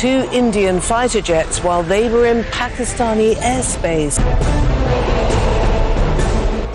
2 Indian fighter jets while they were in Pakistani airspace.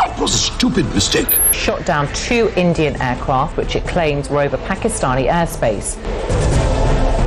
That was a stupid mistake. Shot down 2 Indian aircraft which it claims were over Pakistani airspace.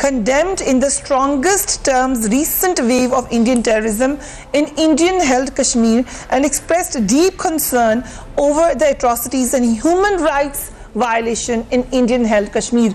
condemned in the strongest terms recent wave of Indian terrorism in Indian held Kashmir and expressed deep concern over the atrocities and human rights violation in Indian held Kashmir।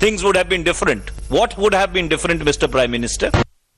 things would have been different. What would have been different, Mr. Prime Minister?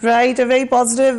Right, a very positive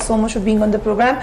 so much for being on the program.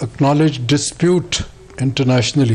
acknowledged dispute internationally।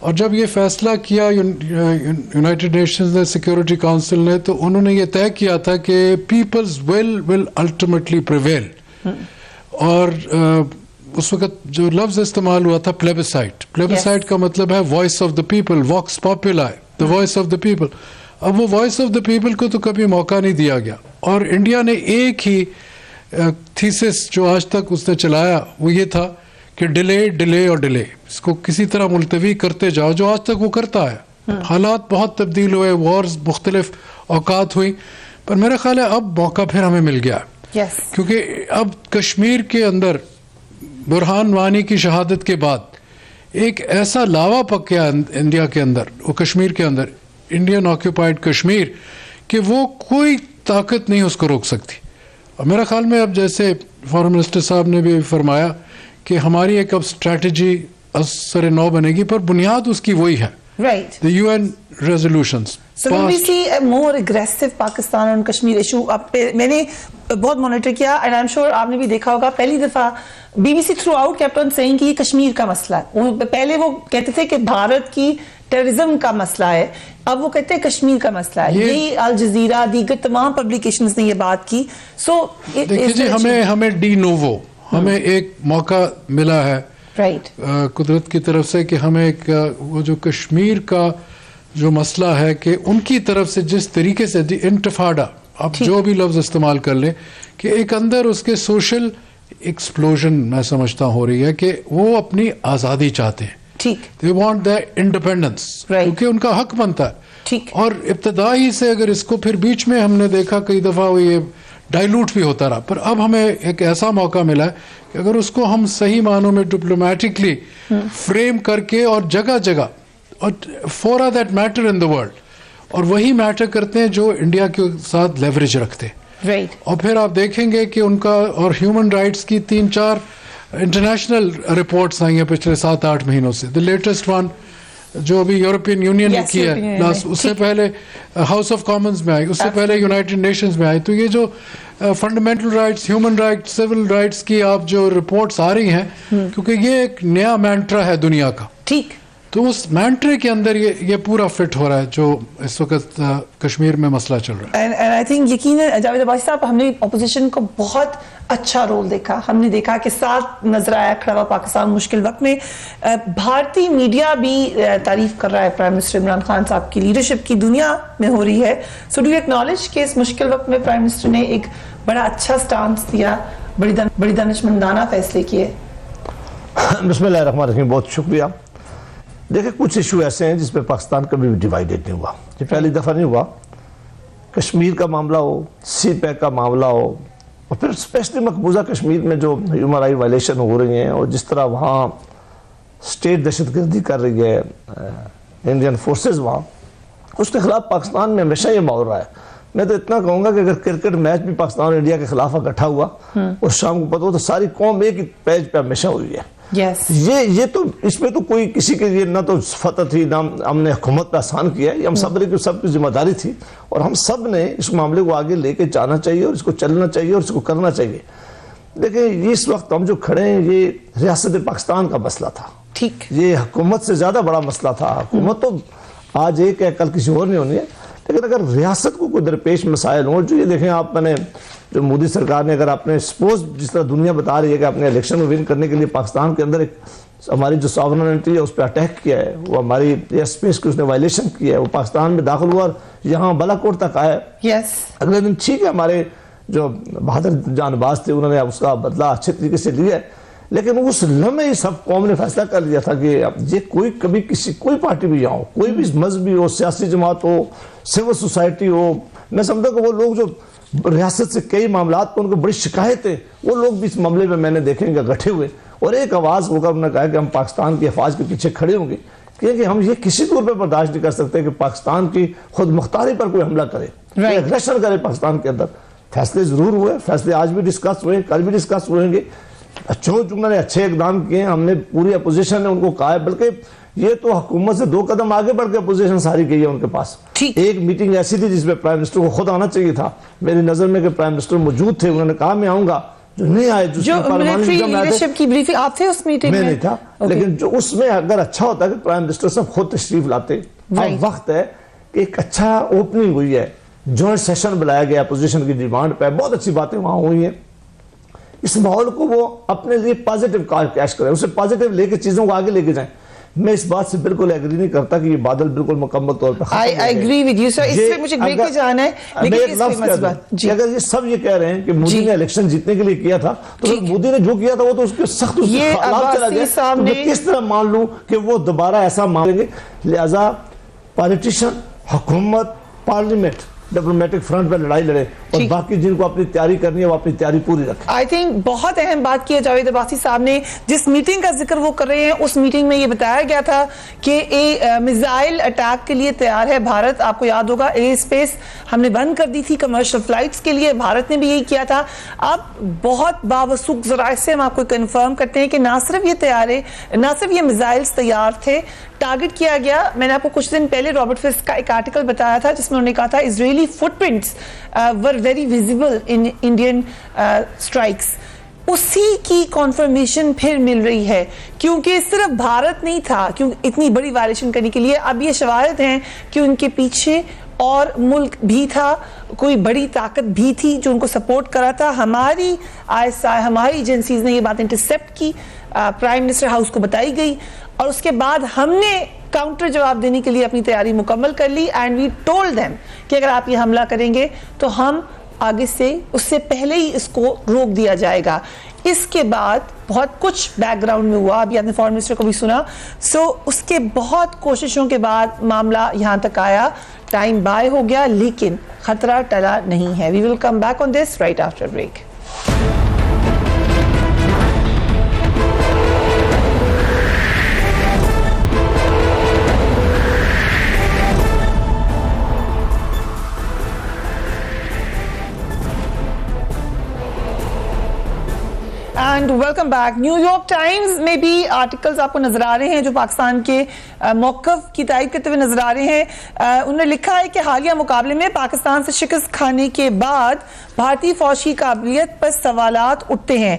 اور جب یہ فیصلہ کیا United nations نے, security council نے, تو انہوں نے یہ طے کیا تھا کہ پیپلز ول الٹیمیٹلی پریویل. اور اس وقت جو لفظ استعمال ہوا تھا پلیبسائٹ کا مطلب ہے voice of the people, vox populi, the voice of the people. اب وہ وائس آف دا پیپل کو تو کبھی موقع نہیں دیا گیا, اور انڈیا نے ایک ہی تھیسس جو آج تک اس نے چلایا وہ یہ تھا کہ ڈیلے اور ڈیلے, اس کو کسی طرح ملتوی کرتے جاؤ, جو آج تک وہ کرتا ہے. حالات بہت تبدیل ہوئے, وارز مختلف اوقات ہوئی, پر میرا خیال ہے اب موقع پھر ہمیں مل گیا. کیونکہ اب کشمیر کے اندر برہان وانی کی شہادت کے بعد ایک ایسا لاوا پک گیا انڈیا کے اندر, وہ کشمیر کے اندر, انڈین آکوپائڈ کشمیر, کہ وہ کوئی طاقت نہیں اس کو روک سکتی. اور میرا خیال میں اب جیسے فارن منسٹر صاحب نے بھی فرمایا کہ ہماری ایک اب اسٹریٹجی سر نو بنے گی, پر بنیاد اس کی وہی ہے, right, the UN resolutions. So will we see a more aggressive Pakistan on Kashmir issue? میں نے بہت مانیٹر کیا, and I'm sure آپ نے بھی دیکھا ہوگا, پہلی دفعہ BBC throughout kept on saying کہ یہ کشمیر کا مسئلہ ہے. پہلے وہ کہتے تھے کہ بھارت کی ٹیررزم کا مسئلہ ہے, اب وہ کہتے ہیں کشمیر کا مسئلہ ہے. یہی الجزیرہ, دیگر تمام پبلیکیشنز نے یہ بات کی. سو دیکھیے جی, ہمیں ڈی نوو, ہمیں ایک موقع ملا ہے قدرت کی طرف سے کہ ہمیں ایک وہ جو کشمیر کا جو مسئلہ ہے کہ ان کی طرف سے جس طریقے سے انتفاڈہ, آپ جو بھی لفظ استعمال کر لیں, کہ ایک اندر اس کے سوشل ایکسپلوژن میں سمجھتا ہو رہی ہے کہ وہ اپنی آزادی چاہتے ہیں. They want their independence, کیونکہ ان کا حق بنتا ہے. اور ابتدائی سے اگر اس کو پھر بیچ میں ہم نے دیکھا کئی دفعہ وہ یہ ڈائلوٹ بھی ہوتا رہا, پر اب ہمیں ایک ایسا موقع ملا ہے کہ اگر اس کو ہم صحیح معنوں میں ڈپلومیٹکلی فریم کر کے, اور جگہ جگہ, اور فورا that matter in the world, اور وہی میٹر کرتے ہیں جو انڈیا کے ساتھ لیوریج رکھتے ہیں. اور پھر آپ دیکھیں گے کہ ان کا, اور ہیومن رائٹس کی 3-4 انٹرنیشنل رپورٹس آئی ہیں پچھلے 7-8 مہینوں سے. دا لیٹسٹ ون جو ابھی یورپین یونین نے کی ہے, اس سے پہلے ہاؤس آف کامنز میں آئی, اس سے پہلے یونائٹڈ نیشنز میں آئی. تو یہ جو fundamental rights, human rights, civil rights کی آپ جو رپورٹس آ رہی ہیں, کیونکہ یہ ایک نیا مینٹرا ہے دنیا کا, تو اس مینٹرے کے اندر یہ پورا فٹ ہو رہا ہے جو اس وقت کشمیر میں مسئلہ چل رہا ہے. اینڈ آئی تھنک یقیناً جاوید عباسی صاحب, ہم نے اپوزیشن کو بہت اچھا رول دیکھا, ہم نے دیکھا کہ ساتھ نظر آیا کھڑا ہوا پاکستان مشکل وقت میں. بھارتی میڈیا بھی تعریف کر رہا ہے پرائم منسٹر عمران خان صاحب کی لیڈرشپ کی دنیا میں ہو رہی ہے. سو ڈو یو ایکنالج کہ اس مشکل وقت میں پرائم منسٹر نے ایک بڑا اچھا سٹانس دیا, بڑی دانشمندانہ فیصلے کیے؟ بسم اللہ الرحمن الرحیم, بہت شکریہ. دیکھیں کچھ ایشو ایسے ہیں جس پہ پاکستان کبھی بھی ڈیوائیڈڈ نہیں ہوا. یہ پہلی دفعہ نہیں ہوا. کشمیر کا معاملہ ہو, سی پیک کا معاملہ ہو, اور پھر اسپیشلی مقبوضہ کشمیر میں جو ہیومن رائٹ وائلیشن ہو رہی ہیں, اور جس طرح وہاں اسٹیٹ دہشت گردی کر رہی ہے انڈین فورسز وہاں, اس کے خلاف پاکستان میں ہمیشہ یہ ماحول رہا ہے. میں تو اتنا کہوں گا کہ اگر کرکٹ میچ بھی پاکستان اور انڈیا کے خلاف اکٹھا ہوا اور شام کو پتہ ہو تو ساری قوم ایک ہی پیج پہ ہمیشہ ہوئی ہے. یہ تو اس میں تو کوئی کسی کے لیے نہ تو فتح تھی, نہ ہم نے حکومت پہ آسان کیا ہے, یہ ہم سب کی ذمہ داری تھی, اور ہم سب نے اس معاملے کو آگے لے کے جانا چاہیے, اور اس کو چلنا چاہیے, اور اس کو کرنا چاہیے. دیکھیں اس وقت ہم جو کھڑے ہیں یہ ریاست پاکستان کا مسئلہ تھا, یہ حکومت سے زیادہ بڑا مسئلہ تھا. حکومت تو آج ایک ہے, کل کسی اور نہیں ہونی ہے, لیکن اگر ریاست کو کوئی درپیش مسائل ہوں, جو یہ دیکھیں آپ, میں نے جو مودی سرکار نے, اگر آپ نے سپوز جس طرح دنیا بتا رہی ہے کہ اپنے الیکشن میں ون کرنے کے لیے پاکستان کے اندر ایک ہماری جو ساورنٹی ہے اس پہ اٹیک کیا ہے, وہ ہماری ایئر اسپیس کی اس نے وائلیشن کیا ہے, وہ پاکستان میں داخل ہوا اور یہاں بالاکوٹ تک آیا. اگلے دن ٹھیک ہے ہمارے جو بہادر جان باز تھے انہوں نے اس کا بدلہ اچھے طریقے سے لیا ہے, لیکن اس لمحے سب قوم نے فیصلہ کر لیا تھا کہ یہ کبھی کوئی پارٹی بھی یہاں ہو, کوئی بھی مذہبی ہو, سیاسی جماعت ہو, سول سوسائٹی ہو, میں سمجھتا کہ وہ لوگ جو ریاست سے کئی معاملات پر ان کو بڑی شکایتیں, وہ لوگ بھی اس معاملے میں نے دیکھیں گے گٹھے ہوئے, اور ایک آواز ہو کر انہوں نے کہا کہ ہم پاکستان کی افواج کے پیچھے کھڑے ہوں گے, کیونکہ ہم یہ کسی طور پہ برداشت نہیں کر سکتے کہ پاکستان کی خود مختاری پر کوئی حملہ کرے, اگریشن کرے پاکستان کے اندر. فیصلے ضرور ہوئے, فیصلے آج بھی ڈسکس ہوئے, کل بھی ڈسکس ہوئیں گے. انہوں نے اچھے اقدام کیے ہیں, ہم نے پوری اپوزیشن نے ان کو کہا ہے, بلکہ یہ تو حکومت سے 2 قدم آگے بڑھ کے اپوزیشن ساری گئی ہے ان کے پاس. ایک میٹنگ ایسی تھی جس میں پرائم منسٹر کو خود آنا چاہیے تھا, میری نظر میں کہ پرائم منسٹر موجود تھے, انہوں نے کہا میں آؤں گا, جو نہیں آئے جو ملٹری لیڈرشپ کی بریفنگ آپ تھے اس میٹنگ میں؟ میں نہیں تھا، لیکن جو اس میں اگر اچھا ہوتا کہ پرائم منسٹر صاحب خود تشریف لاتے. اب وقت ہے کہ ایک اچھا اوپننگ ہوئی ہے، جوائنٹ سیشن بلایا گیا اپوزیشن کی ڈیمانڈ پہ، بہت اچھی باتیں وہاں ہوئی ہیں. اس ماحول کو وہ اپنے لیے پازیٹیو کیش کریں، اسے پازیٹیو لے کے چیزوں کو آگے لے کے جائیں. میں اس بات سے بالکل ایگری نہیں کرتا کہ یہ بادل بالکل مکمل طور پہ ختم ہو گئے. I agree with you sir. اس سے مجھے بریک پہ جانا ہے، لیکن اس کے مطلب اگر یہ سب یہ کہہ رہے ہیں کہ مودی نے الیکشن جیتنے کے لیے کیا تھا، تو مودی نے جو کیا تھا وہ تو اس کے سخت خلاف چلا گیا. تو میں کس طرح مان لوں کہ وہ دوبارہ ایسا مانیں گے؟ لہذا پالیٹیشن، حکومت، پارلیمنٹ ڈپلومیٹک فرنٹ پہ لڑائی لڑے، اور باقی جن کو اپنی تیاری کرنی ہے وہ اپنی تیاری پوری رکھیں. آئی تھنک بہت اہم بات کی ہے جاوید عباسی صاحب نے. جس میٹنگ کا ذکر وہ کر رہے ہیں، اس میٹنگ میں یہ بتایا گیا تھا کہ میزائل اٹیک کے لیے تیار ہے بھارت. آپ کو یاد ہوگا ایئر اسپیس ہم نے بند کر دی تھی کمرشل فلائٹس کے لیے، بھارت نے بھی یہی کیا تھا. اب بہت باوثوق ذرائع سے ہم آپ کو کنفرم کرتے ہیں کہ نہ صرف یہ تیارے، نہ صرف یہ میزائلز تیار تھے، ٹارگٹ کیا گیا. میں نے آپ کو کچھ دن پہلے رابرٹ فسک کا ایک آرٹیکل بتایا تھا جس میں انہوں نے کہا تھا Israeli footprints were very visible in Indian strikes. اسی کی کنفرمیشن پھر مل رہی ہے، کیونکہ صرف بھارت نہیں تھا کیونکہ اتنی بڑی وائلیشن کرنے کے لیے. اب یہ شواہد ہیں کہ ان کے پیچھے اور ملک بھی تھا، کوئی بڑی طاقت بھی تھی جو ان کو سپورٹ کرا تھا. ہماری ISI، ہماری ایجنسیز نے یہ بات انٹرسیپٹ کی، پرائم منسٹر ہاؤس کو بتائی گئی، اور اس کے بعد ہم نے کاؤنٹر جواب دینے کے لیے اپنی تیاری مکمل کر لی. اینڈ وی ٹولڈ دیم کہ اگر آپ یہ حملہ کریں گے تو ہم آگے سے اس سے پہلے ہی اس کو روک دیا جائے گا. اس کے بعد بہت کچھ بیک گراؤنڈ میں ہوا، ابھی آپ نے فارن منسٹر کو بھی سنا. اس کے بہت کوششوں کے بعد معاملہ یہاں تک آیا، ٹائم بائی ہو گیا، لیکن خطرہ ٹلا نہیں ہے. We will come back on this right after break. And welcome back. New York Times میں بھی آرٹیکلز آپ کو نظر آ رہے ہیں جو پاکستان کے موقف کی تائید کرتے ہوئے نظر آ رہے ہیں. انہوں نے لکھا ہے کہ حالیہ مقابلے میں پاکستان سے شکست کھانے کے بعد بھارتی فوج کی قابلیت پر سوالات اٹھتے ہیں.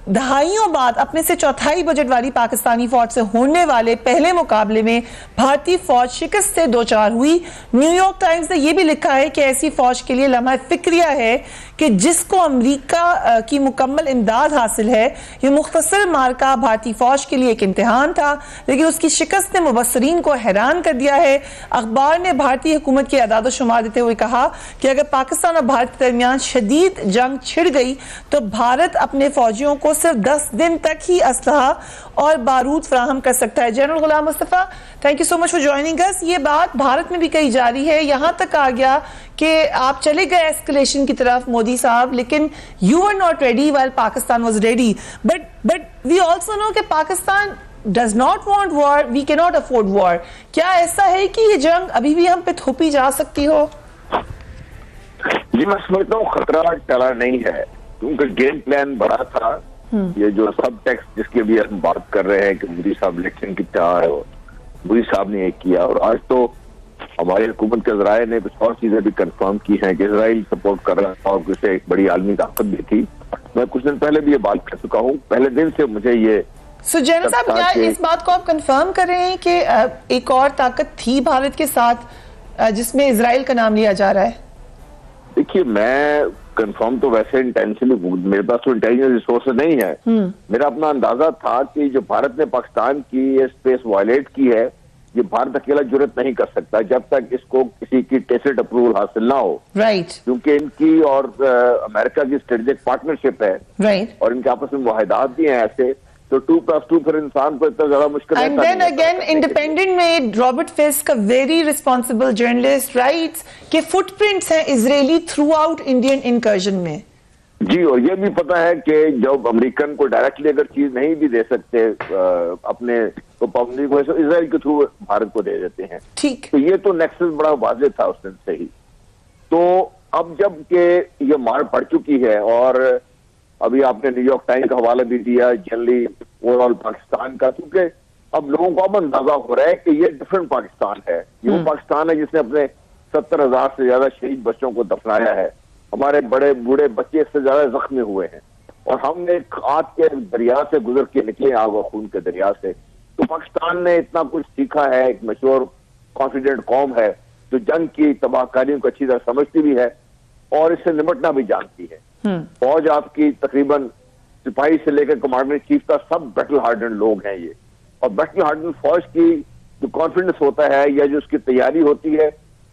دہائیوں بعد اپنے سے چوتھائی بجٹ والی پاکستانی فوج سے ہونے والے پہلے مقابلے میں بھارتی فوج شکست سے دوچار ہوئی. نیو یارک ٹائمز نے یہ بھی لکھا ہے کہ ایسی فوج کے لیے لمحہ فکریہ ہے کہ جس کو امریکہ کی مکمل امداد حاصل ہے. یہ مختصر مارکہ بھارتی فوج کے لیے ایک امتحان تھا، لیکن اس کی شکست نے مبصرین کو حیران کر دیا ہے. اخبار نے بھارتی حکومت کے اعداد و شمار دیتے ہوئے کہا کہ اگر پاکستان اور بھارت کے درمیان شدید جنگ چھڑ گئی تو بھارت اپنے فوجیوں کو صرف 10 دن تک ہی اسلحہ اور بارود فراہم کر سکتا ہے. General Ghulam Mustafa, thank you so much for joining us. یہ بات بھارت میں بھی کہی جا رہی ہے، یہاں تک آ گیا کہ آپ چلے گئے ایسکلیشن کی طرف مودی صاحب، لیکن you are not ready while Pakistan was ready. But we also know کہ Pakistan does not want war, we cannot afford war. کیا ایسا ہے کہ یہ جنگ ابھی بھی ہم پہ تھوپی جا سکتی ہو؟ جی میں سمجھتا ہوں خطرہ ٹلا نہیں ہے، کیونکہ گیم پلان بڑا تھا. یہ جو سب ٹیکسٹ جس کے بھی ہم بات کر رہے ہیں کہ مودی صاحب الیکشن کی چاہ ہے، مودی صاحب نے یہ کیا، اور آج تو ہماری حکومت کے ذرائع نے کچھ اور چیزیں بھی کنفرم کی ہیں کہ اسرائیل سپورٹ کر رہا تھا اور اسے ایک بڑی عالمی طاقت بھی تھی. میں کچھ دن پہلے بھی یہ بات کر چکا ہوں، پہلے دن سے مجھے یہ جنرل صاحب کیا اس بات کو آپ کنفرم کر رہے ہیں کہ ایک اور طاقت تھی بھارت کے ساتھ جس میں اسرائیل کا نام لیا جا رہا ہے؟ دیکھیے میں کنفرم تو ویسے انٹینشنلی، میرے پاس تو انٹیلیجنس ریسورسز نہیں ہے. میرا اپنا اندازہ تھا کہ جو بھارت نے پاکستان کی یہ اسپیس وائلیٹ کی ہے، یہ بھارت اکیلا جرت نہیں کر سکتا جب تک اس کو کسی کی ٹیسٹ اپروول حاصل نہ ہو. کیونکہ ان کی اور امریکہ کی اسٹریٹجک پارٹنرشپ ہے، اور ان کے آپس میں معاہدات بھی ہیں ایسے، تو 2+2 پھر انسان کو اتنا زیادہ مشکل ہے. اینڈ دین اگین انڈیپینڈنٹ میں رابرٹ فسک کا ویری ریسپانسبل جرنلسٹ رائٹس کہ فٹ پرنٹس ہیں اسرائیلی تھرو آؤٹ انڈین انکرجن میں. جی، اور یہ بھی پتا ہے کہ جب امریکن کو ڈائریکٹلی اگر چیز نہیں بھی دے سکتے اپنے تو پابندی کو اسرائیل کے تھرو بھارت کو دے دیتے ہیں. ٹھیک، تو یہ تو نیکسس بڑا واضح تھا اس دن سے ہی. تو اب جب کہ یہ مار پڑ چکی ہے، اور ابھی آپ نے نیو یارک ٹائم کا حوالہ بھی دیا جنرلی اوور آل پاکستان کا، کیونکہ اب لوگوں کو اب اندازہ ہو رہا ہے کہ یہ ڈفرنٹ پاکستان ہے. یہ وہ پاکستان ہے جس نے اپنے 70,000 سے زیادہ شہید بچوں کو دفنایا ہے، ہمارے بڑے بوڑھے بچے اس سے زیادہ زخمی ہوئے ہیں. اور ہم ایک آگ کے دریا سے گزر کے نکلے، آگ و خون کے دریا سے. تو پاکستان نے اتنا کچھ سیکھا ہے، ایک مشہور کانفیڈنٹ قوم ہے جو جنگ کی تباہ کاریوں کو اچھی طرح سمجھتی بھی ہے اور اس سے نمٹنا بھی جانتی ہے. فوج آپ کی تقریباً سپاہی سے لے کر کمانڈر ان چیف کا سب بیٹل ہارڈنڈ لوگ ہیں یہ. اور بیٹل ہارڈنڈ فوج کی جو کانفیڈنس ہوتا ہے یا جو اس کی تیاری ہوتی ہے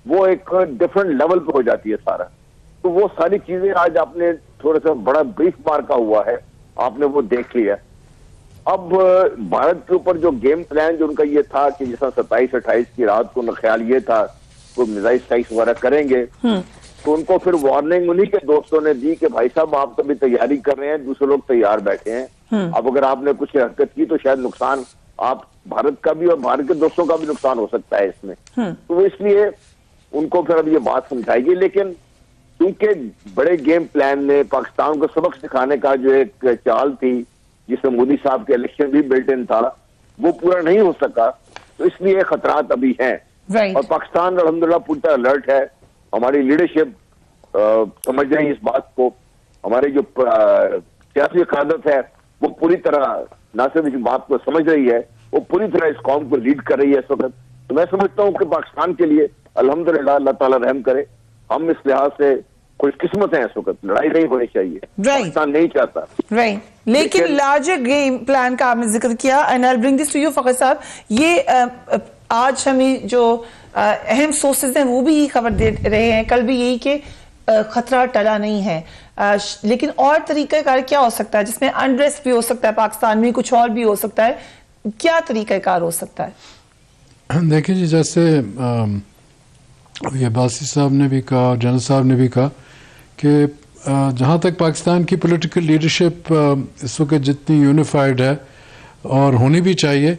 وہ ایک ڈفرنٹ لیول پہ ہو جاتی ہے سارا. تو وہ ساری چیزیں آج آپ نے تھوڑا سا بڑا بریف مارکا ہوا ہے، آپ نے وہ دیکھ لیا. اب بھارت کے اوپر جو گیم پلان جو ان کا یہ تھا کہ جیسا 27-28 کی رات کو ان کا خیال یہ تھا کوئی میزائل اسٹرائکس وغیرہ کریں گے، تو ان کو پھر وارننگ انہی کے دوستوں نے دی کہ بھائی صاحب آپ تو بھی تیاری کر رہے ہیں، دوسرے لوگ تیار بیٹھے ہیں، اب اگر آپ نے کچھ حرکت کی تو شاید نقصان آپ بھارت کا بھی اور بھارت کے دوستوں کا بھی نقصان ہو سکتا ہے اس میں. تو اس لیے ان کو پھر اب یہ بات سمجھائے گی. لیکن کیونکہ بڑے گیم پلان نے پاکستان کو سبق سکھانے کا جو ایک چال تھی جس میں مودی صاحب کے الیکشن بھی بلٹ ان تھا وہ پورا نہیں ہو سکا، تو اس لیے خطرات ابھی ہیں. اور پاکستان الحمدللہ پوری طرح الرٹ ہے. ہماری لیڈرشپ سمجھ رہی ہے اس بات کو، ہماری جو سیاسی قیادت ہے وہ پوری طرح نہ صرف اس بات کو سمجھ رہی ہے، وہ پوری طرح اس قوم کو لیڈ کر رہی ہے اس وقت. تو میں سمجھتا ہوں کہ پاکستان کے لیے الحمدللہ اللہ تعالیٰ رحم کرے، ہم اس لحاظ سے خوش قسمت ہیں. اس وقت لڑائی نہیں ہونی چاہیے، پاکستان نہیں چاہتا. لیکن لارجر گیم پلان کا آپ نے ذکر کیا، and I will bring this to you Fakhar صاحب. یہ آج ہمیں جو اہم سورسز ہیں وہ بھی یہی خبر دے رہے ہیں، کل بھی یہی کہ خطرہ ٹلا نہیں ہے. لیکن اور طریقہ کار کیا ہو سکتا ہے جس میں انریسٹ بھی ہو سکتا ہے پاکستان میں، کچھ اور بھی ہو سکتا ہے، کیا طریقہ کار ہو سکتا ہے؟ دیکھیں جی، جیسے عباسی صاحب نے بھی کہا، جنرل صاحب نے بھی کہا کہ جہاں تک پاکستان کی پولیٹیکل لیڈرشپ اس وقت جتنی یونیفائڈ ہے اور ہونی بھی چاہیے،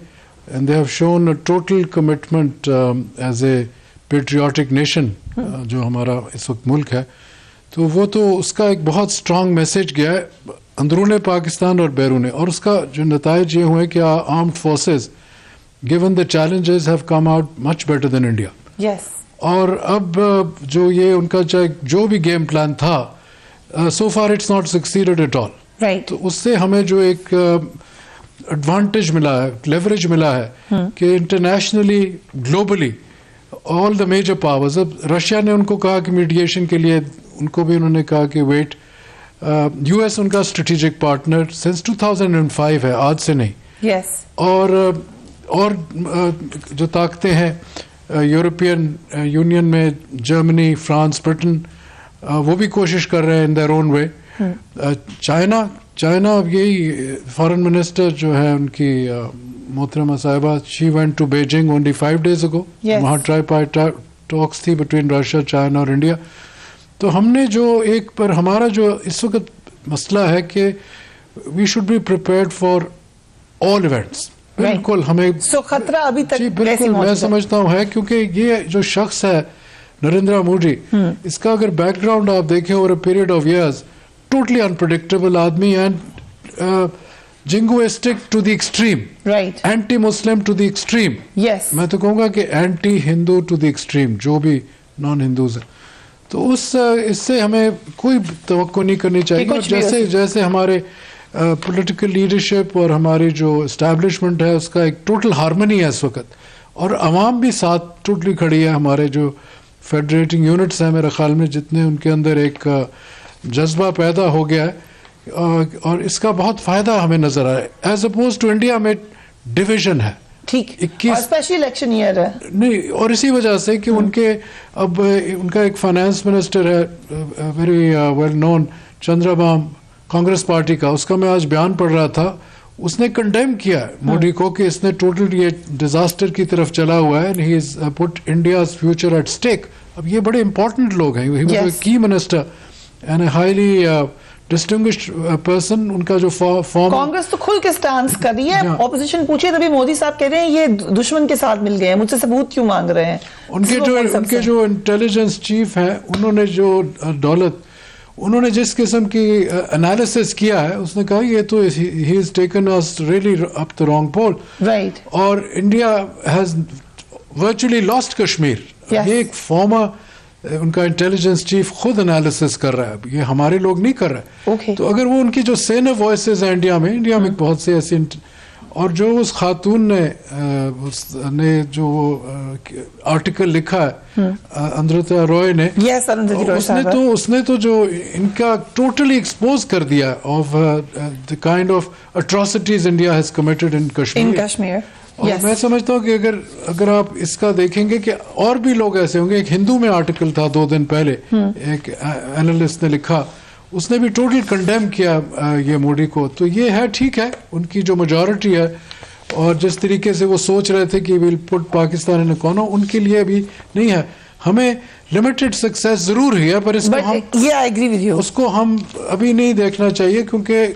and they have shown a total commitment as a patriotic nation جو ہمارا اس وقت ملک ہے، تو وہ تو اس کا ایک بہت اسٹرانگ میسج گیا ہے اندرون پاکستان اور بیرون، اور اس کا جو نتائج یہ ہوئے کہ armed forces given the challenges have come out much better than India. Yes. اور اب جو یہ ان کا جو بھی گیم پلان تھا so far it's not succeeded at all. Right. تو اس سے ہمیں جو ایک ایڈوانٹیج ملا ہے، لیوریج ملا ہے کہ internationally globally all the major powers, اب رشیا نے ان کو کہا کہ میڈیشن کے لیے ان کو بھی انہوں نے کہا کہ ویٹ. یو ایس ان کا اسٹریٹجک پارٹنر سنس 2005 ہے، آج سے نہیں. Yes. اور جو طاقتیں ہیں یورپین یونین میں، جرمنی، فرانس، برٹن، وہ بھی کوشش کر رہے ہیں in their own way. China اب یہی فارن منسٹر جو ہے ان کی محترمہ صاحبہ، she went to Beijing only 5 days ago. وہاں ٹرائی ٹاکس تھی بٹوین رشیا، چائنا اور انڈیا. تو ہم نے جو ایک پر ہمارا جو اس وقت مسئلہ ہے کہ we should be prepared for all events. بالکل ہمیں خطرہ ابھی تک بالکل میں سمجھتا ہوں ہے، کیونکہ یہ جو شخص ہے نریندر مودی، اس کا اگر بیک گراؤنڈ آپ دیکھیں over a period of years, totally unpredictable آدمی and jingoistic to the extreme, anti Muslim to the extreme. میں تو کہوں گا کہ anti Hindu to the extreme, جو بھی نان ہندوز ہیں. تو اس سے ہمیں کوئی توقع نہیں کرنی چاہیے. جیسے ہمارے پولیٹیکل لیڈرشپ اور ہماری جو اسٹیبلشمنٹ ہے اس کا ایک ٹوٹل ہارمنی ہے اس وقت، اور عوام بھی ساتھ ٹوٹلی کھڑی ہے. ہمارے جو فیڈریٹنگ یونٹس ہیں میرے خیال میں جتنے، ان کے اندر ایک جذبہ پیدا ہو گیا ہے، اور اس کا بہت فائدہ ہمیں نظر آئے ایز اپوز ٹو انڈیا میں ڈویژن ہے. ٹھیک، اسپیشلی الیکشن ایئر ہے نہیں، اور اسی وجہ سے کہ ان کے اب ان کا ایک فائنانس منسٹر ہے ویری ویل نون، چندرا بام، کانگریس پارٹی کا. اس کا میں آج بیان پڑھ رہا تھا، اس نے کنڈیم کیا ہے مودی کو کہ اس نے ٹوٹل یہ ڈیزاسٹر کی طرف چلا ہوا ہے. ہی از پٹ انڈیاز فیوچر ایٹ اسٹیک. اب یہ بڑے امپورٹنٹ لوگ ہیں، ہی was a key minister and a highly distinguished person. ان کا جو فارم، کانگریس تو کھل کے سٹانس کر رہی ہے. اپوزیشن پوچھے تبھی مودی صاحب کہہ رہے ہیں یہ دشمن کے ساتھ مل گئے ہیں، مجھ سے ثبوت کیوں مانگ رہے ہیں. ان کے جو انٹیلیجنس چیف ہیں، انہوں نے جو دولت، انہوں نے جس قسم کی انالیسس کیا ہے، اس نے کہا یہ تو he is taken us really up the wrong pole. Right. اور India has virtually lost Kashmir. یہ ایک فارمر ان کا انٹیلیجنس چیف خود انالیسس کر رہا ہے, یہ ہمارے لوگ نہیں کر رہے. تو اگر وہ ان کی جو سینر وائسز ہیں انڈیا میں بہت سے ایسی, اور جو اس خاتون نے جو آرٹیکل لکھا ہے اندرتا روئے نے, اس نے تو جو ان کا ٹوٹلی ایکسپوز کر دیا of the kind of atrocities India has committed in Kashmir. اور میں سمجھتا ہوں کہ اگر آپ اس کا دیکھیں گے کہ اور بھی لوگ ایسے ہوں گے. ایک ہندو میں آرٹیکل تھا 2 دن پہلے, ایک اینالسٹ نے لکھا, اس نے بھی ٹوٹل کنڈیم کیا یہ مودی کو. تو یہ ہے ٹھیک ہے, ان کی جو میجورٹی ہے اور جس طریقے سے وہ سوچ رہے تھے کہ ویل پٹ پاکستان ان کونو, ان کے لیے ابھی نہیں ہے. ہمیں لمیٹڈ سکسیس ضرور ہی ہے, پر اس کو ہم ابھی نہیں دیکھنا چاہیے کیونکہ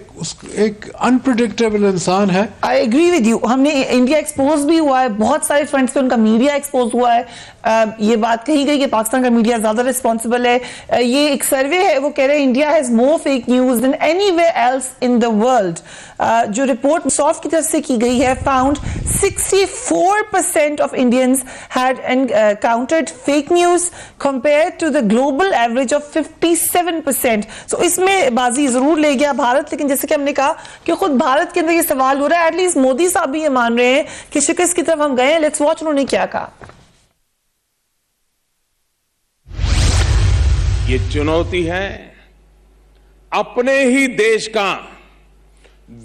ایک انپریڈکٹیبل انسان ہے. I agree with you. ہم نے انڈیا ایکسپوز بھی ہوا ہے, بہت سارے فرنٹس پہ ان کا میڈیا ایکسپوز ہوا ہے. یہ بات کہی گئی کہ پاکستان کا میڈیا زیادہ ریسپانسبل ہے. یہ ایک سروے ہے, وہ کہہ رہے ہیں India has more fake news than anywhere else in the world. جو رپورٹ سوف کی طرف سے کی گئی ہے, found 64% of Indians had encountered fake news compared to the global average of 57%. So اس میں بازی ضرور لے گیا بھارت, لیکن جیسے کہ ہم نے کہا کہ خود بھارت کے اندر یہ سوال ہو رہا ہے. ایٹ لیسٹ مودی صاحب بھی یہ مان رہے ہیں کہ شکست کی طرف ہم گئے ہیں. لیٹس واچ انہوں نے کیا کہا. یہ چنوتی ہے اپنے ہی دیش کا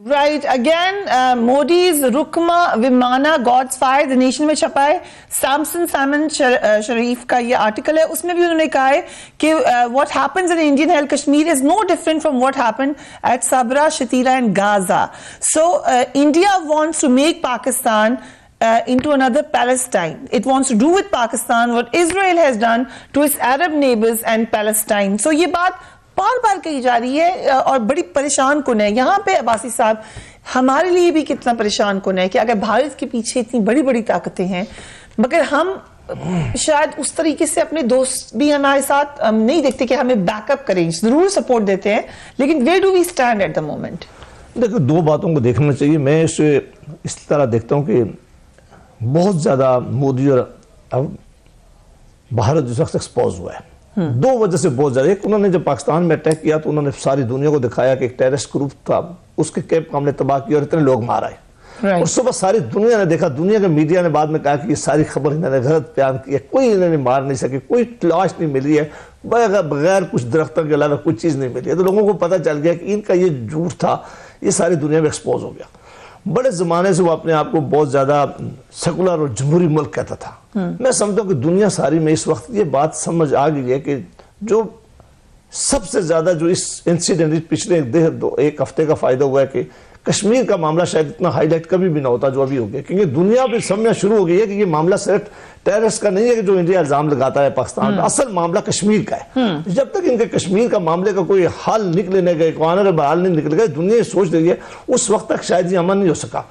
Right, again, Modi's Rukma Vimana God's Fire, The Nation میں چھپا ہے. سامسن سامن شریف کا یہ آرٹیکل ہے, اس میں بھی انہوں نے کہا ہے کہ what happens in Indian held Kashmir is no different from what happened at Sabra, Shatila and Gaza. So India wants to make Pakistan into another Palestine. It wants to do with Pakistan what Israel has done to its Arab neighbors and Palestine. So یہ بات بار بار کہی جا رہی ہے اور بڑی پریشان کن ہے. یہاں پہ عباسی صاحب ہمارے لیے بھی کتنا پریشان کن ہے کہ اگر بھارت کے پیچھے اتنی بڑی بڑی طاقتیں ہیں مگر ہم شاید اس طریقے سے اپنے دوست بھی ہمارے ساتھ نہیں دیکھتے کہ ہمیں بیک اپ کریں. ضرور سپورٹ دیتے ہیں لیکن where do we stand at the moment? دیکھو, دو باتوں کو دیکھنا چاہیے. میں اسے اس طرح دیکھتا ہوں کہ بہت زیادہ مودی اور بھارت جس وقت ایکسپوز ہوا ہے دو وجہ سے بہت زیادہ. ایک, انہوں نے جب پاکستان میں اٹیک کیا تو انہوں نے ساری دنیا کو دکھایا کہ ایک ٹیررسٹ گروپ تھا, اس کے کیمپ کو ہم نے تباہ کیا اور اتنے لوگ مار آئے. اور صبح ساری دنیا نے دیکھا, دنیا کے میڈیا نے بعد میں کہا کہ یہ ساری خبر انہوں نے غلط بیان کی ہے, کوئی انہوں نے مار نہیں سکے, کوئی لاش نہیں ملی ہے, بغیر کچھ درختوں کے علاوہ کوئی چیز نہیں ملی ہے. تو لوگوں کو پتہ چل گیا کہ ان کا یہ جھوٹ تھا, یہ ساری دنیا میں ایکسپوز ہو گیا. بڑے زمانے سے وہ اپنے آپ کو بہت زیادہ سیکولر اور جمہوری ملک کہتا تھا. میں سمجھتا ہوں کہ دنیا ساری میں اس وقت یہ بات سمجھ آ گئی ہے کہ جو سب سے زیادہ جو اس انسیڈنٹ پچھلے ایک ہفتے کا فائدہ ہوا ہے کہ کشمیر کا معاملہ شاید اتنا ہائی لائٹ کبھی بھی نہ ہوتا جو ابھی ہو گیا, کیونکہ دنیا بھی سمجھنا شروع ہو گئی ہے کہ یہ معاملہ صرف ٹیررسٹ کا نہیں ہے کہ جو انڈیا الزام لگاتا ہے پاکستان کا, اصل معاملہ کشمیر کا ہے. جب تک ان کے کشمیر کا معاملے کا کوئی حل نکلنے گئے, قانون حل نہیں نکل گئے, دنیا یہ سوچ رہی ہے اس وقت تک شاید یہ امن نہیں ہو سکا.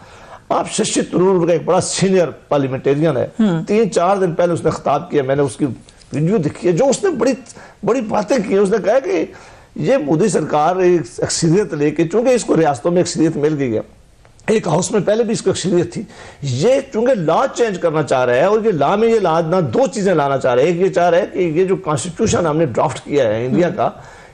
آپ ششی تھرور کا ایک بڑا سینئر پارلیمنٹیرین ہے, 3-4 دن پہلے اس نے خطاب کیا, میں نے اس کی ویڈیو دیکھی ہے, جو اس نے بڑی باتیں کی. اس نے کہا کہ یہ مودی سرکار ایک اکثریت لے کے, چونکہ اس کو ریاستوں میں اکثریت مل گئی ہے, ایک ہاؤس میں پہلے بھی اس کو اکثریت تھی, یہ چونکہ لا چینج کرنا چاہ رہا ہے اور یہ لا میں یہ لانا دو چیزیں لانا چاہ رہا ہے. ایک یہ چاہ رہا ہے کہ یہ جو کانسٹیٹیوشن ہم نے ڈرافٹ کیا ہے انڈیا کا,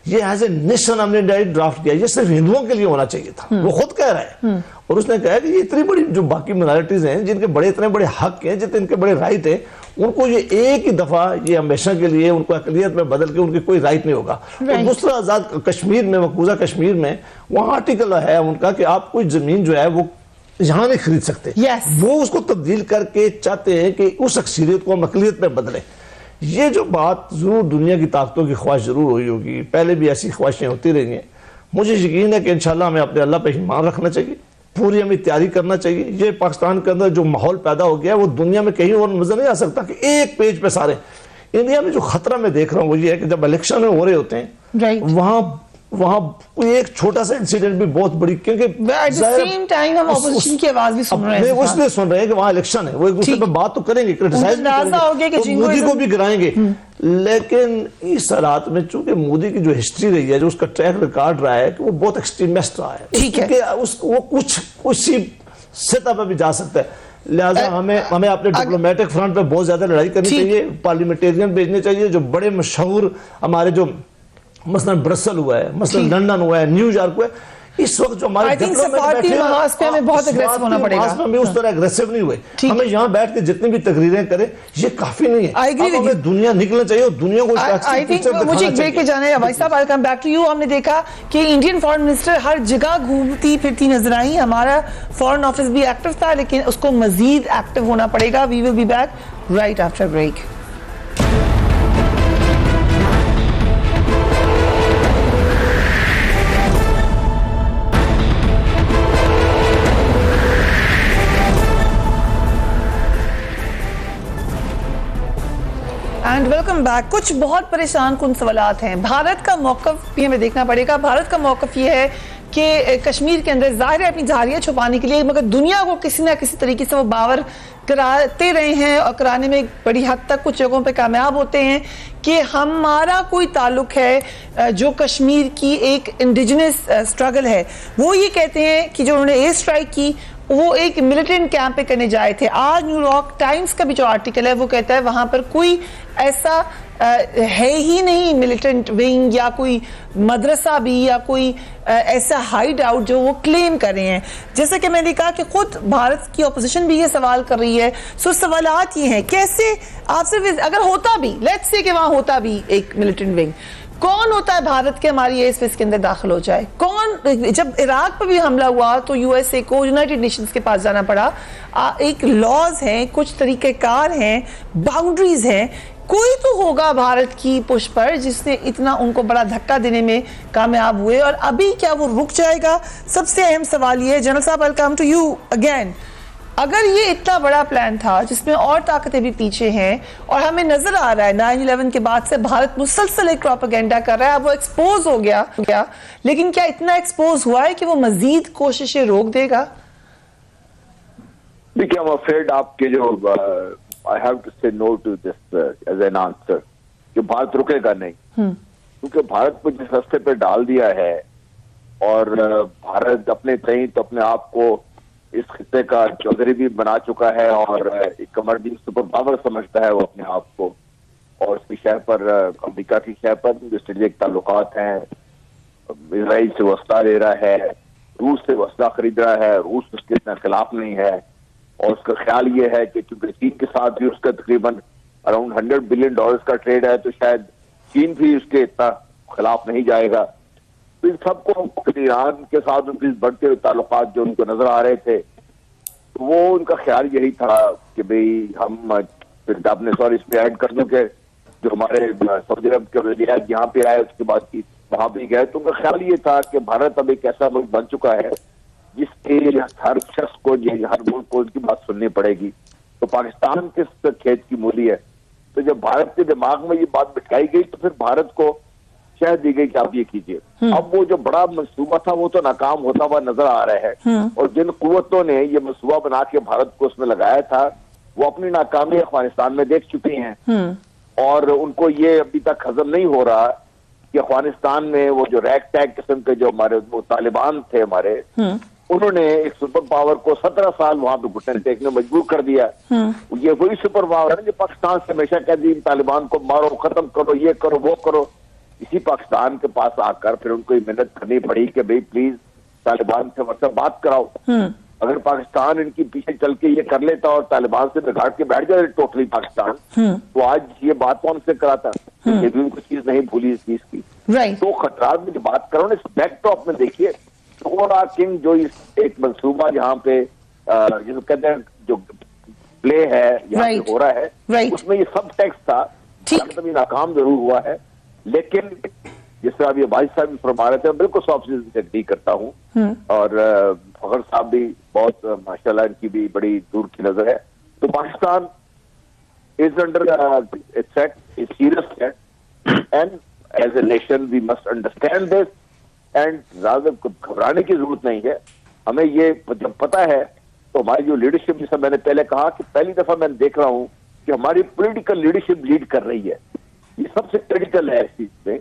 یہ ایز اے نیشن ہم نے ڈرافٹ کیا, یہ صرف ہندوؤں کے لیے ہونا چاہیے تھا, وہ خود کہہ رہا ہے. اور اس نے کہا کہ یہ اتنی بڑی جو باقی منارٹیز ہیں جن کے اتنے بڑے حق ہیں, جتنے ان کے بڑے رائٹ ہیں, ان کو یہ ایک ہی دفعہ یہ ہمیشہ کے لیے ان کو اقلیت میں بدل کے ان کی کوئی رائٹ نہیں ہوگا. اور دوسرا آزاد کشمیر میں, مقبوضہ کشمیر میں, وہاں آرٹیکل ہے ان کا کہ آپ کوئی زمین جو ہے وہ یہاں نہیں خرید سکتے. وہ اس کو تبدیل کر کے چاہتے ہیں کہ اس اکثریت کو ہم اقلیت میں بدلیں. یہ جو بات ضرور دنیا کی طاقتوں کی خواہش ضرور ہوئی ہوگی, پہلے بھی ایسی خواہشیں ہوتی رہی ہیں. مجھے یقین ہے کہ انشاءاللہ ہمیں اپنے اللہ پہ ایمان رکھنا چاہیے, پوری ہمیں تیاری کرنا چاہیے. یہ پاکستان کے اندر جو ماحول پیدا ہو گیا ہے وہ دنیا میں کہیں اور نظر نہیں آ سکتا کہ ایک پیج پہ سارے. انڈیا میں جو خطرہ میں دیکھ رہا ہوں وہ یہ ہے کہ جب الیکشن ہو رہے ہوتے ہیں وہاں ایک چھوٹا سا انسیڈنٹ بھی بہت بڑی, کیونکہ ہم اپوزیشن کی آواز بھی سن رہے ہیں, اس لیے سن رہے ہیں کہ وہاں الیکشن ہے, وہ ایک دوسرے پہ بات تو کریں گے, کرٹیسائز بھی کریں گے, مودی کو بھی گرائیں گے. لیکن اس حالات میں چونکہ مودی کی جو ہسٹری رہی ہے, جو اس کا ٹریک ریکارڈ رہا ہے کہ وہ بہت ایکسٹریمسٹ رہا ہے, وہ کچھ اسی سطح پہ بھی جا سکتا ہے. لہٰذا ہمیں اپنے ڈپلومیٹک فرنٹ پہ بہت زیادہ لڑائی کرنی چاہیے, پارلیمنٹیرین بھیجنے چاہیے جو بڑے مشہور ہمارے جو مثلا برسل ہوا ہے, مثلا لندن ہوا ہے, نیو یارک ہوا ہے. اس وقت جو ہمارے بہت اگریسو ہونا پڑے گا, ہمیں اس طرح اگریسو نہیں ہوئے. ہمیں یہاں بیٹھ کے جتنی بھی تقریریں کریں یہ کافی نہیں ہے. ہمیں دنیا نکلنا چاہیے اور دنیا کو مجھے ایک بریک پہ جانا ہے. بھائی صاحب ویلکم بیک ٹو یو. ہم نے دیکھا کہ انڈین فارن منسٹر ہر جگہ گھومتی پھرتی نظر آئی. ہمارا فارن آفس بھی ایکٹیو تھا لیکن اس کو مزید ایکٹیو ہونا پڑے گا. We will be back right after break. And welcome back. کچھ بہت پریشان کن سوالات ہیں. بھارت کا موقف بھی ہمیں دیکھنا پڑے گا. بھارت کا موقف یہ ہے کہ کشمیر کے اندر ظاہر ہے اپنی جھاریاں چھپانے کے لیے, مگر دنیا کو کسی نہ کسی طریقے سے وہ باور کراتے رہے ہیں اور کرانے میں بڑی حد تک کچھ جگہوں پہ کامیاب ہوتے ہیں کہ ہمارا کوئی تعلق ہے جو کشمیر کی ایک انڈیجنس سٹرگل ہے. وہ یہ کہتے ہیں کہ جو انہوں نے ایئر اسٹرائک کی وہ ایک ملیٹنٹ کیمپ پہ کرنے جائے تھے. آج نیو یارک ٹائمز کا بھی جو آرٹیکل ہے وہ کہتا ہے وہاں پر کوئی ایسا ہے ہی نہیں ملیٹنٹ ونگ یا کوئی مدرسہ بھی یا کوئی ایسا ہائیڈ آؤٹ جو وہ کلیم کر رہے ہیں. جیسا کہ میں نے کہا کہ خود بھارت کی اپوزیشن بھی یہ سوال کر رہی ہے. سو سوالات یہ ہیں کیسے آپ صرف اگر ہوتا بھی لیٹس سے کہ وہاں ہوتا بھی ایک ملیٹنٹ ونگ, کون ہوتا ہے بھارت کے ہماری ایئر اسپیس کے اندر داخل ہو جائے؟ کون؟ جب عراق پہ بھی حملہ ہوا تو یو ایس اے کو یونائٹڈ نیشنز کے پاس جانا پڑا. ایک لاز ہیں, کچھ طریقہ کار ہیں, باؤنڈریز ہیں. کوئی تو ہوگا بھارت کی پش پر جس نے اتنا ان کو بڑا دھکا دینے میں کامیاب ہوئے, اور ابھی کیا وہ رک جائے گا؟ سب سے اہم سوال یہ ہے. جنرل صاحب ویلکم ٹو یو اگین. اگر یہ اتنا بڑا پلان تھا جس میں اور طاقتیں بھی پیچھے ہیں اور ہمیں نظر آ رہا ہے 9/11 کے بعد سے بھارت مسلسل ایک پروپیگنڈا کر رہا ہے, اب وہ ایکسپوز ہو گیا, لیکن کیا اتنا ایکسپوز ہوا ہے کہ وہ مزید کوششیں روک دے گا؟ دیکھیے I'm afraid آپ کے جو I have to say no to this as an answer کہ بھارت رکے گا نہیں, کیونکہ بھارت کو جس راستے پہ ڈال دیا ہے اور بھارت اپنے کہیں تو اپنے آپ کو اس خطے کا چودھری بھی بنا چکا ہے اور ایک ایمرجنگ سپر پاور سمجھتا ہے وہ اپنے آپ کو, اور اس کی شہ پر امریکہ کی شہ پر جو اسٹریٹجک تعلقات ہیں, اسرائیل سے وسطہ لے رہا ہے, روس سے وسطہ خرید رہا ہے, روس اس کے اتنا خلاف نہیں ہے, اور اس کا خیال یہ ہے کہ چونکہ چین کے ساتھ بھی اس کا تقریباً اراؤنڈ $100 بلین کا ٹریڈ ہے تو شاید چین بھی اس کے اتنا خلاف نہیں جائے گا. تو ان سب کو ایران کے ساتھ ان کے بڑھتے ہوئے تعلقات جو ان کو نظر آ رہے تھے, تو وہ ان کا خیال یہی تھا کہ بھئی ہم آپ نے اس پہ ایڈ کر دوں کہ جو ہمارے سعودی عرب کے وزیر یہاں پہ آئے اس کے بعد کی وہاں بھی گئے, تو ان کا خیال یہ تھا کہ بھارت اب ایک ایسا ملک بن چکا ہے جس کے ہر شخص کو ہر ملک کو ان کی بات سننی پڑے گی. تو پاکستان کس کھیت کی مولی ہے, تو جب بھارت کے دماغ میں یہ بات بٹھائی گئی تو پھر بھارت کو شہ دی گئی کہ آپ یہ کیجیے. اب وہ جو بڑا منصوبہ تھا وہ تو ناکام ہوتا ہوا نظر آ رہا ہے, اور جن قوتوں نے یہ منصوبہ بنا کے بھارت کو اس میں لگایا تھا وہ اپنی ناکامی افغانستان میں دیکھ چکی ہیں, اور ان کو یہ ابھی تک ہضم نہیں ہو رہا کہ افغانستان میں وہ جو ریک ٹیگ قسم کے جو ہمارے وہ طالبان تھے ہمارے, انہوں نے ایک سپر پاور کو 17 سال وہاں پہ گھٹنے ٹیکنے مجبور کر دیا. یہ وہی سپر پاور ہے جو پاکستان سے ہمیشہ کہہ دی طالبان کو مارو, ختم کرو, یہ کرو, وہ کرو. اسی پاکستان کے پاس آ کر پھر ان کو یہ محنت کرنی پڑی کہ بھئی پلیز طالبان سے ورثہ بات کراؤ. اگر پاکستان ان کی پیچھے چل کے یہ کر لیتا اور طالبان سے بگاڑ کے بیٹھ جائے ٹوٹلی پاکستان, تو آج یہ بات کون سے کراتا؟ یہ بھی ان کو چیز نہیں بھولی اس چیز کی. تو خطرات میں جو بات کرو نا اس بیک ٹاپ میں دیکھیے کنگ جو ایک منصوبہ جہاں پہ جسے کہتے ہیں جو پلے ہے یہاں پہ ہو رہا ہے اس میں یہ سب ٹیکسٹ تھا، کبھی ناکام ضرور ہوا ہے، لیکن جس طرح ابھی بھائی صاحب بھی فرما رہے تھے بالکل 100% ایگری کرتا ہوں، اور فخر صاحب بھی بہت ماشاءاللہ ان کی بھی بڑی دور کی نظر ہے. تو Pakistan is under a threat, a serious threat, and as a nation we must understand this, and زیادہ گھبرانے کی ضرورت نہیں ہے. ہمیں یہ جب پتا ہے تو ہماری جو لیڈرشپ، جیسا میں نے پہلے کہا کہ پہلی دفعہ میں دیکھ رہا ہوں کہ ہماری پولیٹیکل لیڈرشپ لیڈ کر رہی ہے. یہ سب سے کریٹیکل ہے اس چیز میں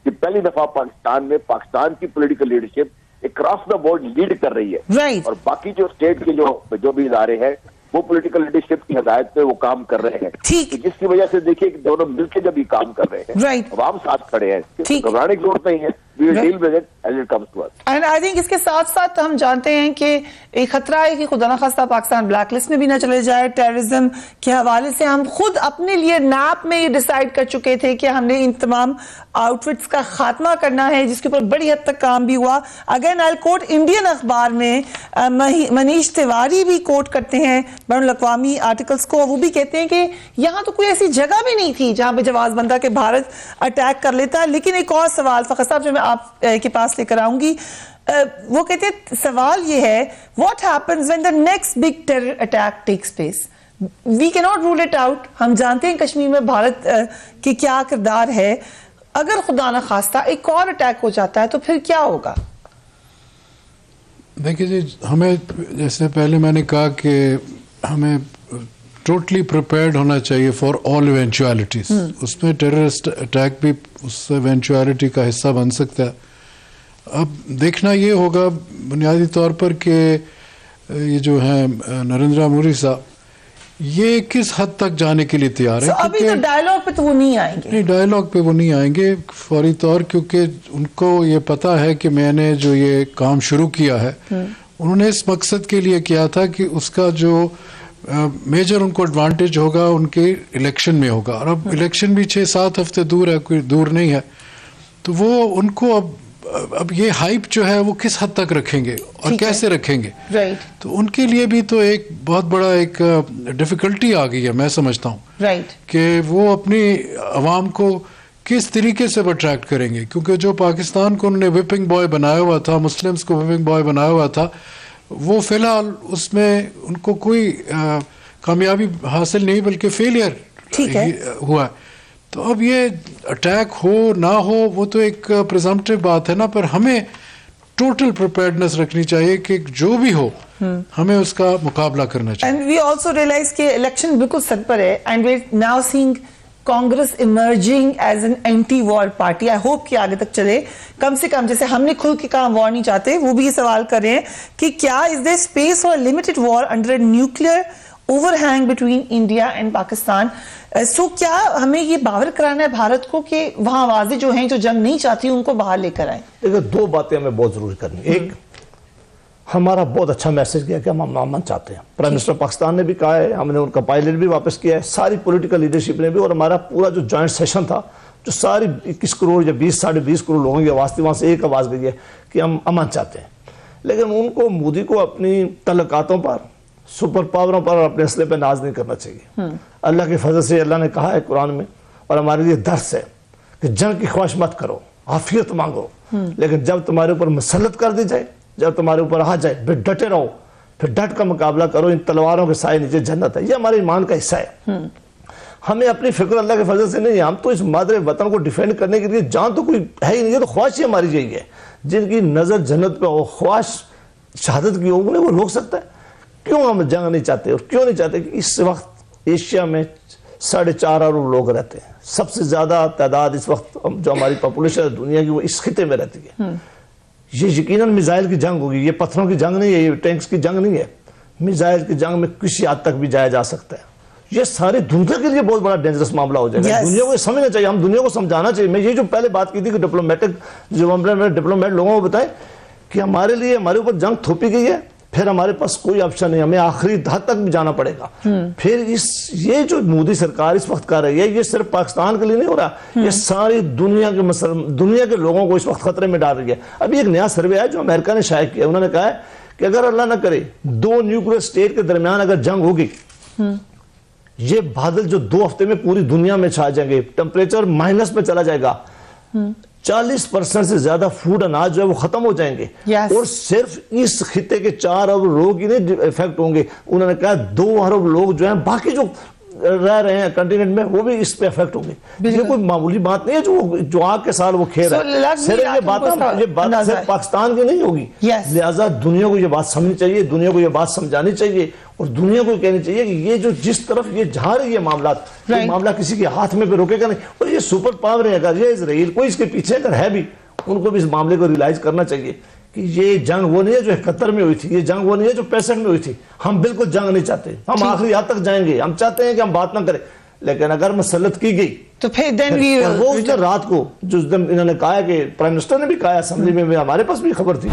کہ پہلی دفعہ پاکستان میں پاکستان کی political leadership across the board lead کر رہی ہے، اور باقی جو اسٹیٹ کے جو بھی ادارے ہیں وہ پولیٹیکل لیڈرشپ کی ہدایت پہ وہ کام کر رہے ہیں، جس کی وجہ سے دیکھیے کہ دونوں مل کے جب یہ کام کر رہے ہیں، عوام ساتھ کھڑے ہیں، گھبرانے کی ضرورت نہیں ہے. We will deal with it as it comes to us. And I think اس کے ساتھ ساتھ ہم جانتے ہیں کہ ایک خطرہ ہے کہ خدا نخواستہ پاکستان بلیک لسٹ میں بھی نہ چلے جائے. ٹیررزم کے حوالے سے ہم خود اپنے لیے نیپ میں یہ ڈیسائیڈ کر چکے تھے کہ ہم نے ان تمام آؤٹ فٹس کا خاتمہ کرنا ہے، جس کے اوپر بڑی حد تک کام بھی ہوا. اگین آئی کوٹ انڈین اخبار میں منیش تیواری بھی کوٹ کرتے ہیں بین الاقوامی آرٹیکلز کو، وہ بھی کہتے ہیں کہ یہاں تو کوئی ایسی جگہ بھی نہیں تھی جہاں پہ جواز بندہ کہ بھارت اٹیک کر لیتا ہے. لیکن ایک اور سوال فخر صاحب جو میں آپ کے پاس لے کر آؤں گی، وہ کہتے ہیں سوال یہ ہے what happens when the next big terror attack takes place? We cannot rule it out. ہم جانتے ہیں کشمیر میں بھارت کی کیا کردار ہے. اگر خدا نہ خواستہ ایک اور اٹیک ہو جاتا ہے تو پھر کیا ہوگا؟ دیکھیے جی، ہمیں جیسے پہلے میں نے کہا کہ ہمیں ٹوٹلی پریپیئرڈ ہونا چاہیے فار آل ایونچویلٹیز. اس میں ٹیررسٹ اٹیک بھی اس ایونچویلٹی کا حصہ بن سکتا ہے. اب دیکھنا یہ ہوگا بنیادی طور پر کہ یہ جو ہیں نریندر مودی صاحب یہ کس حد تک جانے کے لیے تیار ہے. ابھی تو ڈائیلاگ پہ تو وہ نہیں آئیں گے. نہیں، ڈائیلاگ پہ وہ نہیں آئیں گے فوری طور، کیونکہ ان کو یہ پتا ہے کہ میں نے جو یہ کام شروع کیا ہے انہوں نے اس مقصد کے لیے کیا تھا کہ اس کا جو میجر ان کو ایڈوانٹیج ہوگا ان کے الیکشن میں ہوگا. اور اب الیکشن بھی 6-7 ہفتے دور ہے، کوئی دور نہیں ہے. تو وہ ان کو اب یہ ہائپ جو ہے وہ کس حد تک رکھیں گے اور کیسے رکھیں گے. تو ان کے لیے بھی تو ایک بہت بڑا ایک ڈیفیکلٹی آ گئی ہے، میں سمجھتا ہوں کہ وہ اپنی عوام کو کس طریقے سے اٹریکٹ کریں گے. کیونکہ جو پاکستان کو انہوں نے وپنگ بوائے بنایا ہوا تھا، مسلمس کو وپنگ بوائے بنایا ہوا تھا، وہ فی الحال اس میں ان کو کوئی کامیابی حاصل نہیں بلکہ فیلئر ہوا. تو اب یہ اٹیک ہو نہ ہو وہ تو ایک پریزمپٹیو بات ہے نا، پر ہمیں ٹوٹل پریپیئرڈنس رکھنی چاہیے کہ جو بھی ہو ہمیں اس کا مقابلہ کرنا چاہیے. اینڈ وی آلسو ریئلائز کہ الیکشن بالکل سر پر ہے، and we are now seeing Congress emerging as an anti war party. I hope کہ آگے تک چلے. کم سے کم جیسے ہم نے کھل کے کہا وار نہیں چاہتے، وہ بھی یہ سوال کر رہے ہیں کہ کیا is there space for limited war under a nuclear اوور ہینگ between India and Pakistan. So کیا ہمیں یہ باور کرانا ہے بھارت کو کہ وہاں آوازیں جو ہیں جو جنگ نہیں چاہتی ان کو باہر لے کر آئیں؟ دیکھیں، دو باتیں ہمیں بہت ضروری کرنی. ایک، ہمارا بہت اچھا میسج کیا کہ ہم امن چاہتے ہیں. پرائم منسٹر پاکستان نے بھی کہا ہے، ہم نے ان کا پائلٹ بھی واپس کیا ہے، ساری پولیٹیکل لیڈرشپ نے بھی، اور ہمارا پورا جو جوائنٹ سیشن تھا جو ساری 21 کروڑ یا 20-20.5 کروڑ لوگوں کی آواز تھی، وہاں سے ایک آواز گئی ہے کہ ہم امن چاہتے ہیں. لیکن ان کو مودی کو اپنی تعلقاتوں پر، سپر پاوروں پر اور اپنے اسلحے پہ ناز نہیں کرنا چاہیے. اللہ کے فضل سے اللہ نے کہا ہے قرآن میں، اور ہمارے لیے درس ہے کہ جنگ کی خواہش مت کرو، عافیت مانگو، لیکن جب تمہارے اوپر مسلط کر دی جائے، جب تمہارے اوپر آ جائے، پھر ڈٹے رہو، پھر ڈٹ کا مقابلہ کرو. ان تلواروں کے سائے نیچے جنت ہے. یہ ہمارے ایمان کا حصہ ہے. ہمیں اپنی فکر اللہ کے فضل سے نہیں، ہم تو اس مادر وطن کو ڈیفینڈ کرنے کے لیے جان تو کوئی ہے ہی نہیں. یہ تو خواہش ہی ہماری یہی ہے. جن کی نظر جنت پہ ہو، خواہش شہادت کی ہو، انہیں وہ روک سکتا ہے. کیوں ہم جنگ نہیں چاہتے؟ اور کیوں نہیں چاہتے کہ اس وقت ایشیا میں 4.5 ارب لوگ رہتے ہیں. سب سے زیادہ تعداد اس وقت جو ہماری پاپولیشن ہے دنیا کی، وہ اس خطے میں رہتی ہے. یہ یقیناً میزائل کی جنگ ہوگی. یہ پتھروں کی جنگ نہیں ہے، یہ ٹینکس کی جنگ نہیں ہے. میزائل کی جنگ میں کسی حد تک بھی جایا جا سکتا ہے. یہ ساری دنیا کے لیے بہت بڑا ڈینجرس معاملہ ہو جائے گا. دنیا کو سمجھنا چاہیے، ہم دنیا کو سمجھانا چاہیے. میں یہ جو پہلے بات کی تھی کہ ڈپلومیٹ لوگوں کو بتائیں کہ ہمارے لیے ہمارے اوپر جنگ تھوپی گئی ہے، پھر ہمارے پاس کوئی آپشن نہیں، ہمیں آخری حد تک بھی جانا پڑے گا. پھر یہ جو مودی سرکار اس وقت کر رہی ہے، یہ صرف پاکستان کے لیے نہیں ہو رہا، یہ ساری دنیا کے لوگوں کو اس وقت خطرے میں ڈال رہی ہے. ابھی ایک نیا سروے ہے جو امریکہ نے شائع کیا. انہوں نے کہا ہے کہ اگر اللہ نہ کرے 2 نیوکلیر سٹیٹ کے درمیان اگر جنگ ہوگی، یہ بادل جو 2 ہفتے میں پوری دنیا میں چھا جائیں گے، ٹمپریچر مائنس میں چلا جائے گا، 40% سے زیادہ فوڈ اناج جو ہے وہ ختم ہو جائیں گے، اور صرف اس خطے کے 4 ارب لوگ ہی نہیں افیکٹ ہوں گے، انہوں نے کہا 2 ارب لوگ جو ہیں باقی جو رہ رہے ہیں کنٹیننٹ میں وہ بھی اس پہ افیکٹ ہوں گے۔ یہ کوئی معمولی بات نہیں ہے جو آگ کے سال وہ کھیر رہا ہے، صرف یہ بات صرف پاکستان کی نہیں ہوگی، لہٰذا دنیا کو یہ بات سمجھنی چاہیے، دنیا کو یہ بات سمجھانی چاہیے، اور دنیا کو کہنی چاہیے کہ یہ جو جس طرف یہ جا رہی ہے معاملات، یہ معاملہ کسی کے ہاتھ میں پہ روکے گا نہیں، اور یہ سپر پاور ہے، اگر یہ اسرائیل کوئی اس کے پیچھے اگر ہے بھی، ان کو بھی اس معاملے کو ریلائز کرنا چاہیے کہ یہ جنگ وہ نہیں ہے جو 71 میں ہوئی تھی، یہ جنگ وہ نہیں ہے جو 65 میں ہوئی تھی۔ ہم بالکل جنگ نہیں چاہتے، ہم آخری حد تک جائیں گے، ہم چاہتے ہیں کہ ہم بات نہ کریں، لیکن اگر مسلط کی گئی تو پھر وہ اس دن رات کو جو انہوں نے کہا کہ پرائم منسٹر نے بھی کہا اسمبلی میں، ہمارے پاس بھی خبر تھی۔